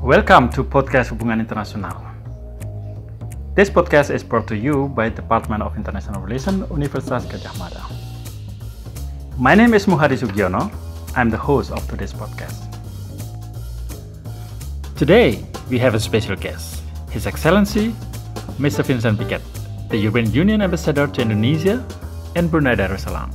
Welcome to Podcast Hubungan Internasional. This podcast is brought to you by Department of International Relations, Universitas Gadjah Mada. My name is Muhadi Sugiono. I'm the host of today's podcast. Today, we have a special guest, His Excellency, Mr. Vincent Piquet, the European Union Ambassador to Indonesia and Brunei Darussalam.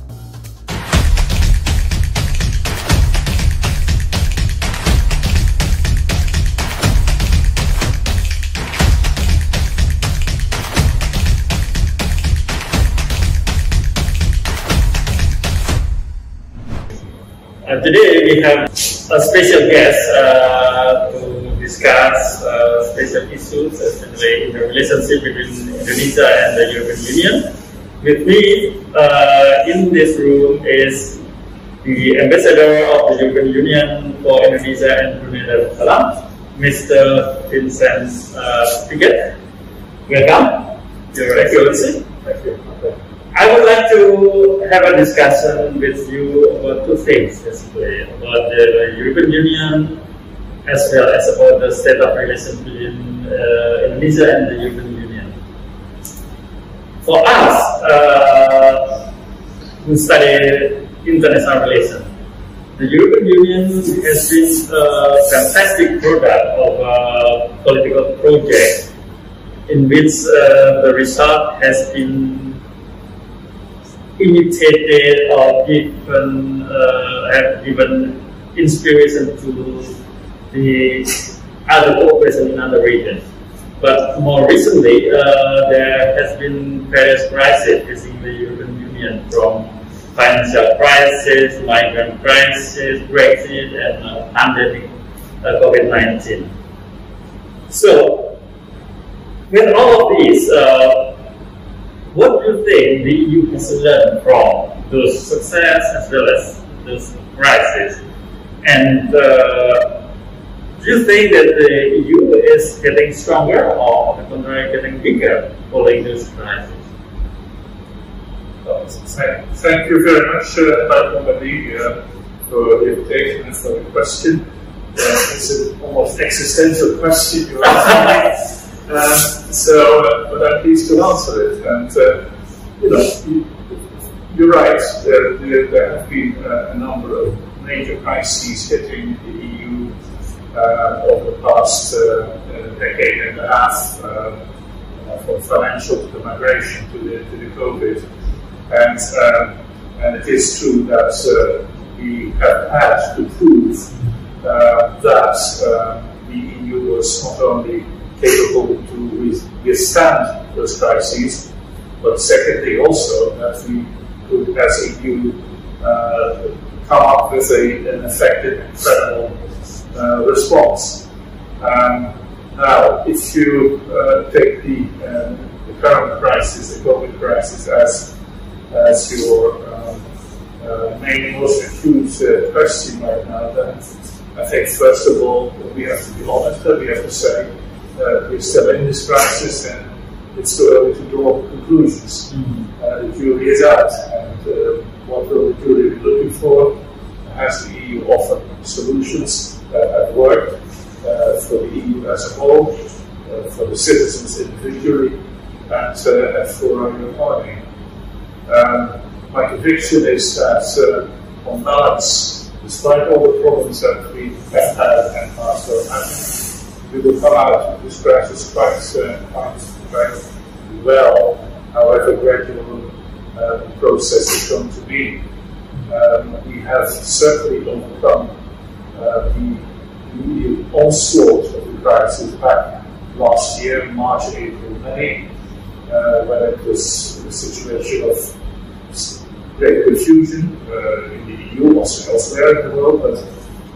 Today we have a special guest to discuss special issues, especially in the relationship between Indonesia and the European Union. With me in this room is the Ambassador of the European Union for Indonesia and Brunei Darussalam, Mr. Vincent Piquet. Welcome, Your Excellency. Thank you. I would like to have a discussion with you about two things, basically, about the European Union as well as about the state of relations between Indonesia and the European Union. For us, who study international relations, the European Union has been a fantastic product of a political project in which the result has been imitated or have given inspiration to the other cooperation in other regions. But more recently, there has been various crises facing the European Union, from financial crisis, migrant crisis, Brexit, and pandemic COVID-19. So, with all of these, what do you think the EU has learned from those success as well as those crises? And do you think that the EU is getting stronger or on the contrary getting weaker following those crises? Thank you very much, Dr. Muhadi, for the invitation and for the question. It's an almost existential question you're asking me. But I'm pleased to answer it. And you're right. There have been a number of major crises hitting the EU over the past decade and a half, from financial to migration to the COVID. And it is true that we have had to prove that the EU was not only capable to withstand those crises, but secondly also that we could, as EU, come up with an effective and credible response. Now, if you take the current crisis, the COVID crisis, as your main, most acute question right now, then I think first of all we have to be honest, that we have to say we're still in this crisis and it's too early to draw conclusions. The jury is out, and what will the jury be looking for? Has the EU offered solutions that have worked for the EU as a whole, for the citizens individually, and for our economy? My conviction is that on balance, despite all the problems that we have had and are still having, we will come out of this crisis quite well, however gradual the process is going to be. We have certainly overcome the immediate onslaught of the crisis back last year, March, April, May, when it was a situation of great confusion in the EU, also elsewhere in the world,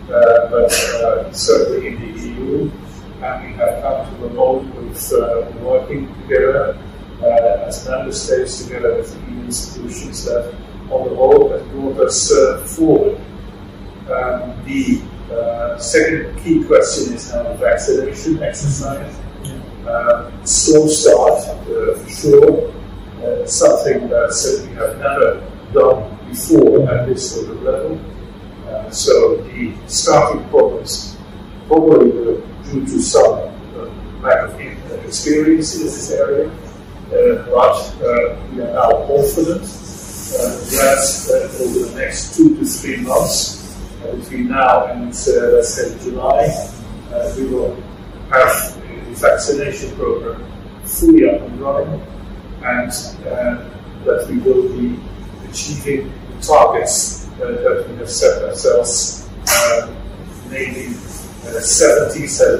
but certainly in the EU. And we have come to a mode with working together as member states, together with EU institutions, that on the whole has brought us forward. The second key question is now the vaccination exercise. Slow start, for sure, something that we have never done before at this sort of level. So the starting point is probably the due to some lack of experience in this area. But we are now confident that over the next 2 to 3 months, between now and let's say July, we will have the vaccination program fully up and running, and that we will be achieving the targets that we have set ourselves, namely 70%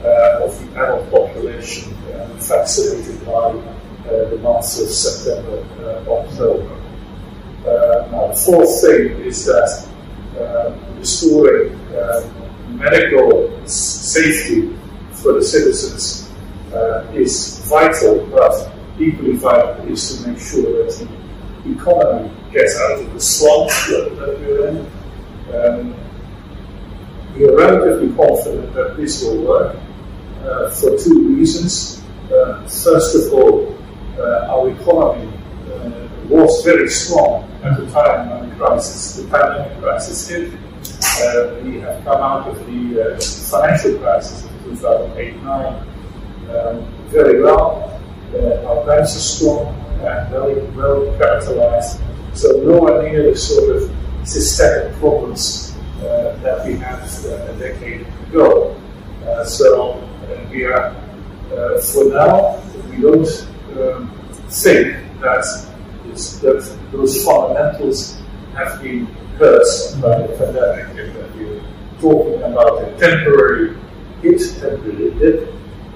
of the adult population vaccinated by the months of September, October. Now, the fourth thing is that restoring medical safety for the citizens is vital, but equally vital is to make sure that the economy gets out of the slump that we're in. We are relatively confident that this will work for 2 reasons. First of all, our economy was very strong at the time when the pandemic crisis hit. We have come out of the financial crisis of 2008-9 very well. Our banks are strong and very well capitalized, so nowhere near the sort of systemic problems that we had a decade ago. So we are, for now, we don't think that those fundamentals have been hurt by the pandemic, that we're talking about a temporary hit, temporary dip,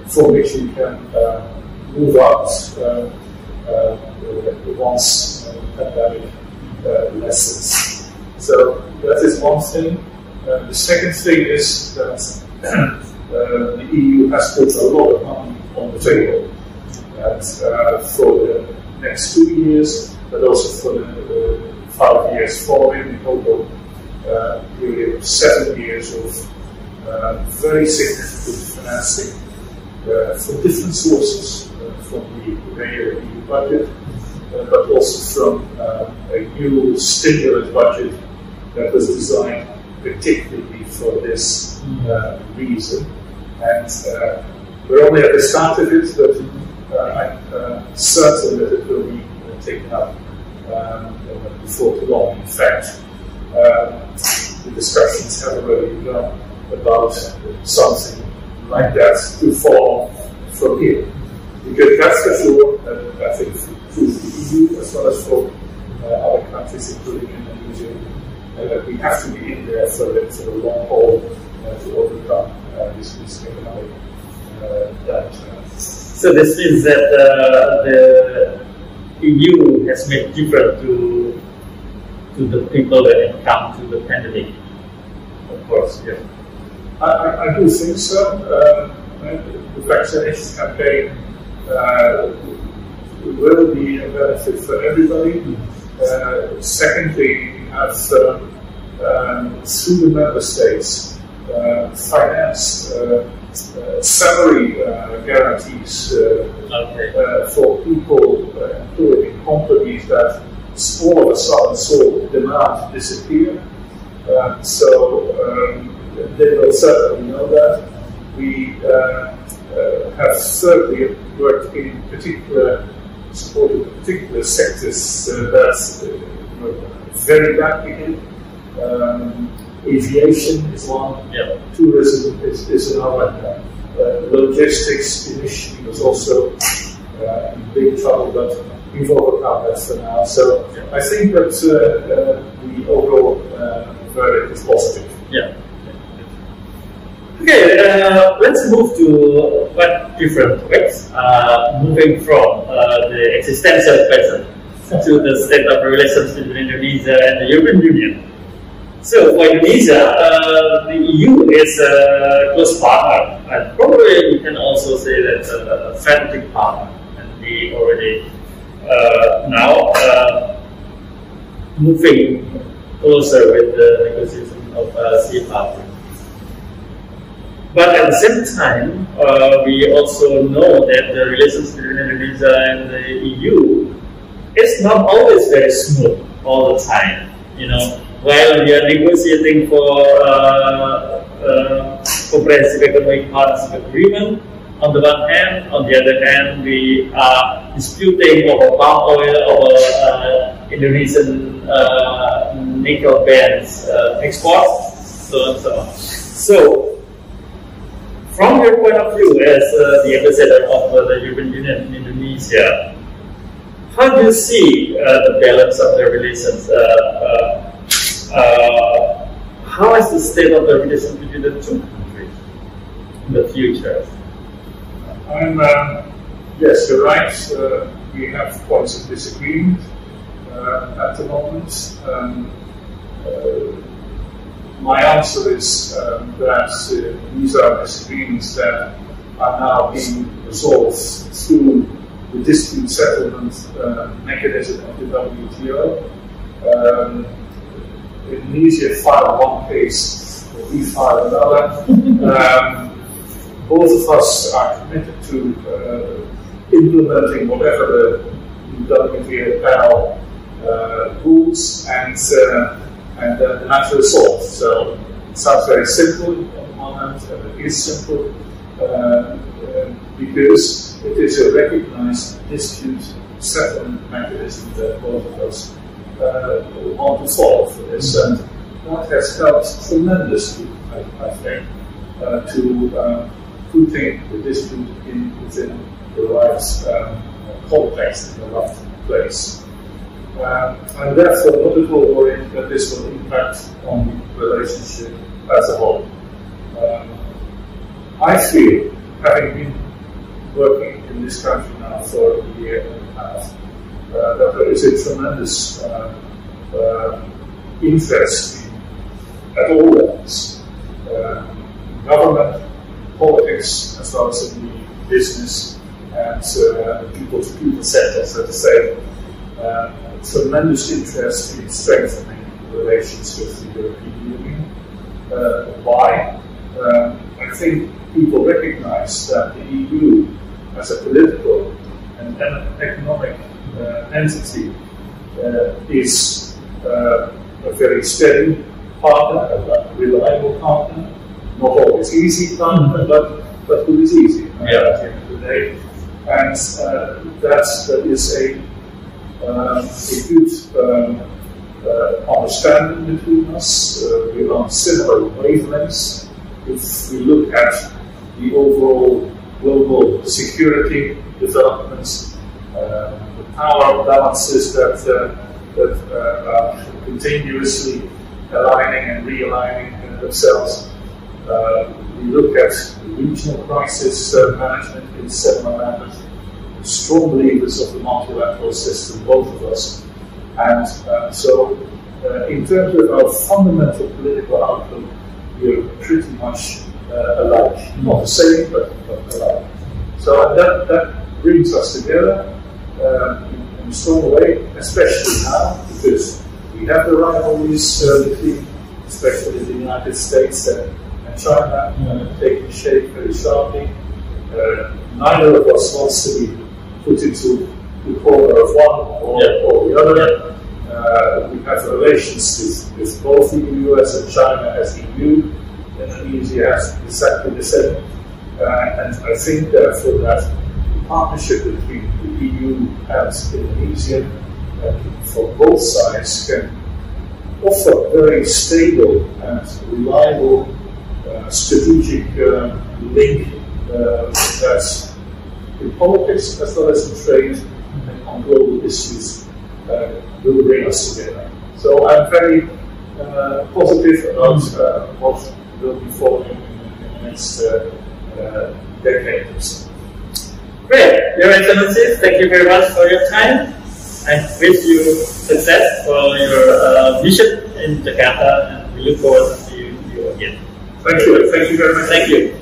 from which we can move out once the pandemic lessens. So that is one thing. The second thing is that the EU has put a lot of money on the table, and for the next 2 years, but also for the 5 years following, in total period of 7 years of very significant financing from different sources, from the regular EU budget, but also from a new stimulus budget that was designed particularly for this reason. And we're only at the start of it, but I'm certain that it will be taken up before too long. In fact, the discussions have already begun about something like that to follow from here. Because that's for sure, I think through the EU as well as for other countries, including Indonesia, that we have to be in there for the long haul to overcome this economic downturn. So this means that the EU has made difference to the people that encounter the pandemic. Of course, yeah. I do think so. The vaccination campaign will be a benefit for everybody. Secondly, we have through the member states financed salary guarantees for people employed in companies that all of a sudden saw demand disappear. So they will certainly know that. We have certainly worked in particular, supported particular sectors that were very badly hit. Aviation is one, tourism is another. Logistics initially was also in big trouble, but we've overcome that for now. So I think that the overall verdict is positive. Yeah. Okay, let's move to quite different topics. Moving from the existential question to the state of relations between Indonesia and the European Union. So for Indonesia, the EU is a close partner, and probably you can also say that a strategic partner. And we already now moving closer with the negotiation of CFA. But at the same time, we also know that the relations between Indonesia and the EU is not always very smooth all the time. You know, while we are negotiating for comprehensive economic partnership agreement on the one hand. On the other hand, we are disputing over palm oil, over Indonesian nickel bands export, so on and so on. So, from your point of view as the ambassador of the European Union in Indonesia, how do you see the balance of the relations? How is the state of the relations between the two countries in the future? Yes, you're right. We have points of disagreement at the moment. My answer is that these are disagreements that are now being resolved through the dispute settlement mechanism of the WTO. Indonesia filed one case, we filed another. Both of us are committed to implementing whatever the WTO panel rules and the matter is solved. So it sounds very simple on the one hand, and it is simple because it is a recognized dispute settlement mechanism that both of us want to follow for this. And that has helped tremendously, I think, to putting the dispute within the right context, in the right place. I'm therefore not at all worried that this will impact on the relationship as a whole. I feel, having been working in this country now for a year and a half, that there is a tremendous interest at all levels, government, politics, as well as in the business and people-to-people sector, so to say, tremendous interest in strengthening relations with the European Union. Why? I think people recognize that the EU as a political and economic entity is a very steady partner, a reliable partner, not always easy partner, but who is easy at the end of the day. And that is a good understanding between us. We're on similar wavelengths. If we look at the overall global security developments, the power balances that are continuously aligning and realigning themselves. We look at the regional crisis management in similar manners. Strong believers of the multilateral system, both of us. And so, in terms of our fundamental political outlook, we're pretty much alike. Not the same, but alike. So that brings us together in a strong way, especially now, because we have the rivalries between, especially the United States and China, taking shape very sharply. Neither of us wants to be put into the corner of one or the other. We have relations with both the US and China as EU. Indonesia has exactly the same. And I think therefore that the partnership between the EU and Indonesia for both sides can offer very stable and reliable strategic link that's in politics as well as in trade and on global issues will bring us together. So I'm very positive about what will be following in the next decade or so. Great, Your Excellencies, thank you very much for your time. I wish you success for your mission in Jakarta, and we look forward to seeing you again. Thank you very much. Thank you.